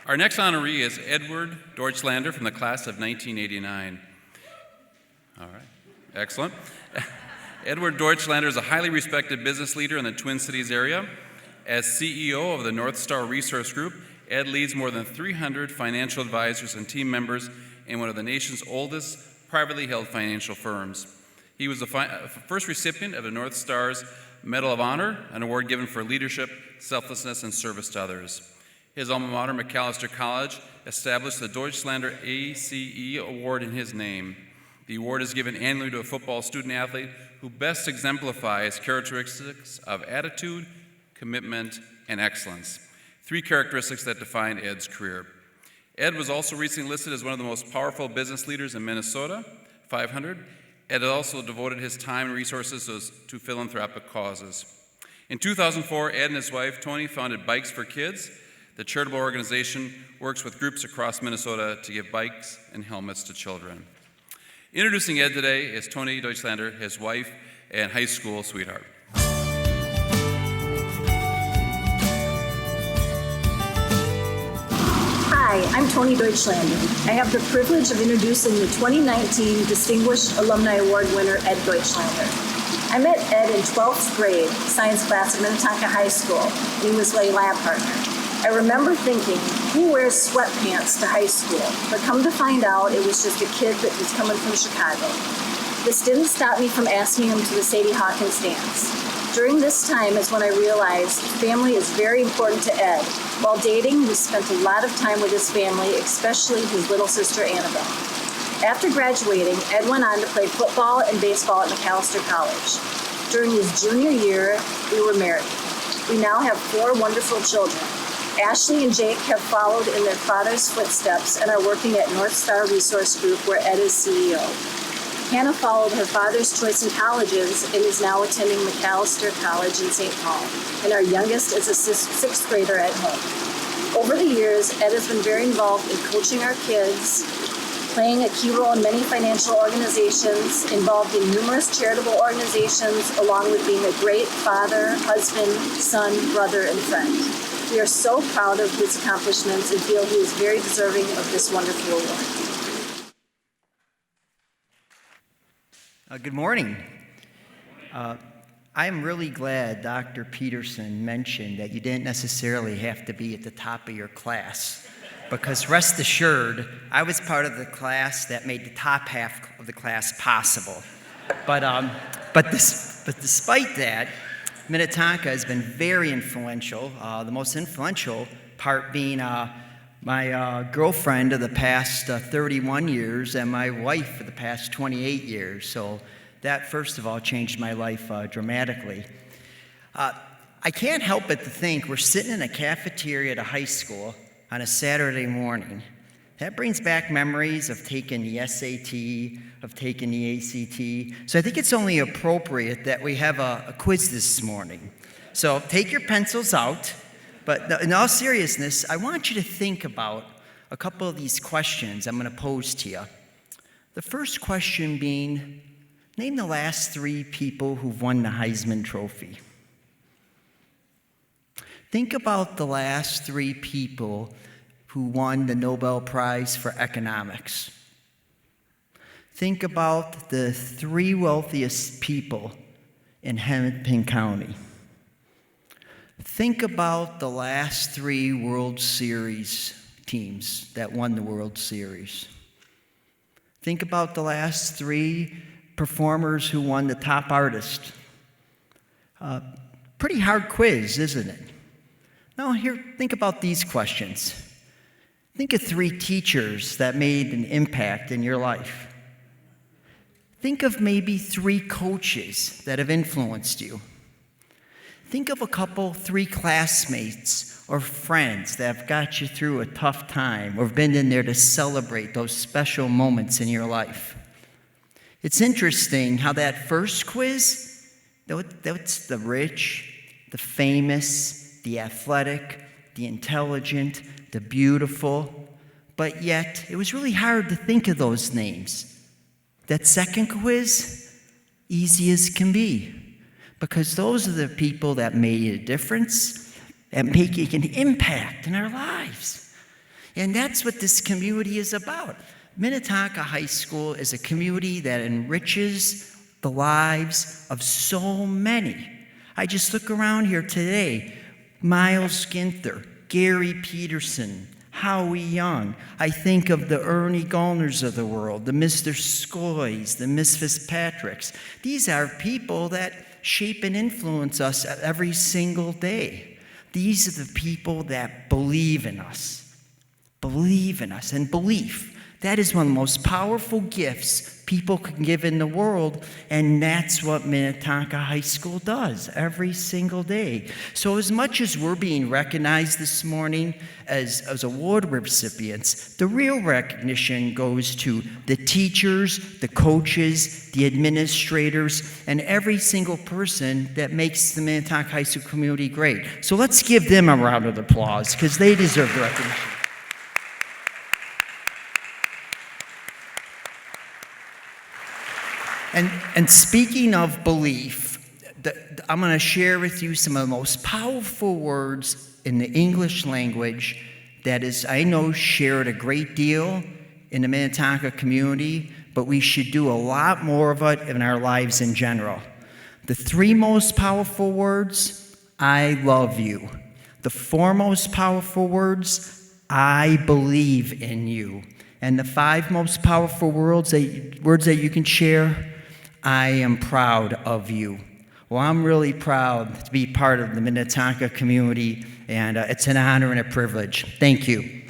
Our next honoree is Edward Deutschlander from the class of 1989. All right, excellent. Edward Deutschlander is a highly respected business leader in the Twin Cities area. As CEO of the North Star Resource Group, Ed leads more than 300 financial advisors and team members in one of the nation's oldest privately held financial firms. He was the first recipient of the North Star's Medal of Honor, an award given for leadership, selflessness, and service to others. His alma mater, Macalester College, established the Deutschlander A.C.E. award in his name. The award is given annually to a football student athlete who best exemplifies characteristics of attitude, commitment, and excellence. 3 characteristics that define Ed's career. Ed was also recently listed as one of the most powerful business leaders in Minnesota, 500. Ed also devoted his time and resources to philanthropic causes. In 2004, Ed and his wife, Tony, founded Bikes for Kids. The charitable organization works with groups across Minnesota to give bikes and helmets to children. Introducing Ed today is Tony Deutschlander, his wife and high school sweetheart. Hi, I'm Tony Deutschlander. I have the privilege of introducing the 2019 Distinguished Alumni Award winner, Ed Deutschlander. I met Ed in 12th grade, science class at Minnetonka High School, and he was my lab partner. I remember thinking, who wears sweatpants to high school? But come to find out, it was just a kid that was coming from Chicago. This didn't stop me from asking him to the Sadie Hawkins dance. During this time is when I realized family is very important to Ed. While dating, we spent a lot of time with his family, especially his little sister Annabelle. After graduating, Ed went on to play football and baseball at Macalester College. During his junior year, we were married. We now have 4 wonderful children. Ashley and Jake have followed in their father's footsteps and are working at North Star Resource Group, where Ed is CEO. Hannah followed her father's choice in colleges and is now attending Macalester College in St. Paul, and our youngest is a 6th grader at home. Over the years, Ed has been very involved in coaching our kids, playing a key role in many financial organizations, involved in numerous charitable organizations, along with being a great father, husband, son, brother, and friend. We are so proud of his accomplishments and feel he is very deserving of this wonderful award. Good morning. I'm really glad Dr. Peterson mentioned that you didn't necessarily have to be at the top of your class, because rest assured, I was part of the class that made the top half of the class possible. But despite that, Minnetonka has been very influential, the most influential part being my girlfriend of the past 31 years and my wife for the past 28 years. So that, first of all, changed my life dramatically. I can't help but to think we're sitting in a cafeteria at a high school on a Saturday morning. That brings back memories of taking the SAT, of taking the ACT. So I think it's only appropriate that we have a quiz this morning. So take your pencils out. But in all seriousness, I want you to think about a couple of these questions I'm going to pose to you. The first question being, name the last 3 people who've won the Heisman Trophy. Think about the last 3 people who won the Nobel Prize for Economics. Think about the 3 wealthiest people in Hennepin County. Think about the last 3 World Series teams that won the World Series. Think about the last 3 performers who won the top artist. Pretty hard quiz, isn't it? Now here, think about these questions. Think of 3 teachers that made an impact in your life. Think of maybe 3 coaches that have influenced you. Think of 3 classmates or friends that have got you through a tough time or been in there to celebrate those special moments in your life. It's interesting how that first quiz, that's the rich, the famous, the athletic, the intelligent, the beautiful, but yet it was really hard to think of those names. That second quiz, easy as can be, because those are the people that made a difference and making an impact in our lives. And that's what this community is about. Minnetonka High School is a community that enriches the lives of so many. I just look around here today. Miles Ginther, Gary Peterson, Howie Young. I think of the Ernie Gallners of the world, the Mr. Skoys, the Miss Fitzpatricks. These are people that shape and influence us every single day. These are the people that believe in us. Believe in us. And belief, that is one of the most powerful gifts people can give in the world, and that's what Minnetonka High School does every single day. So as much as we're being recognized this morning as award recipients, the real recognition goes to the teachers, the coaches, the administrators, and every single person that makes the Minnetonka High School community great. So let's give them a round of applause, because they deserve the recognition. And speaking of belief, I'm going to share with you some of the most powerful words in the English language that is, I know, shared a great deal in the Minnetonka community, but we should do a lot more of it in our lives in general. The 3 most powerful words, I love you. The 4 most powerful words, I believe in you. And the 5 most powerful words that you can share, I am proud of you. Well, I'm really proud to be part of the Minnetonka community, and it's an honor and a privilege. Thank you.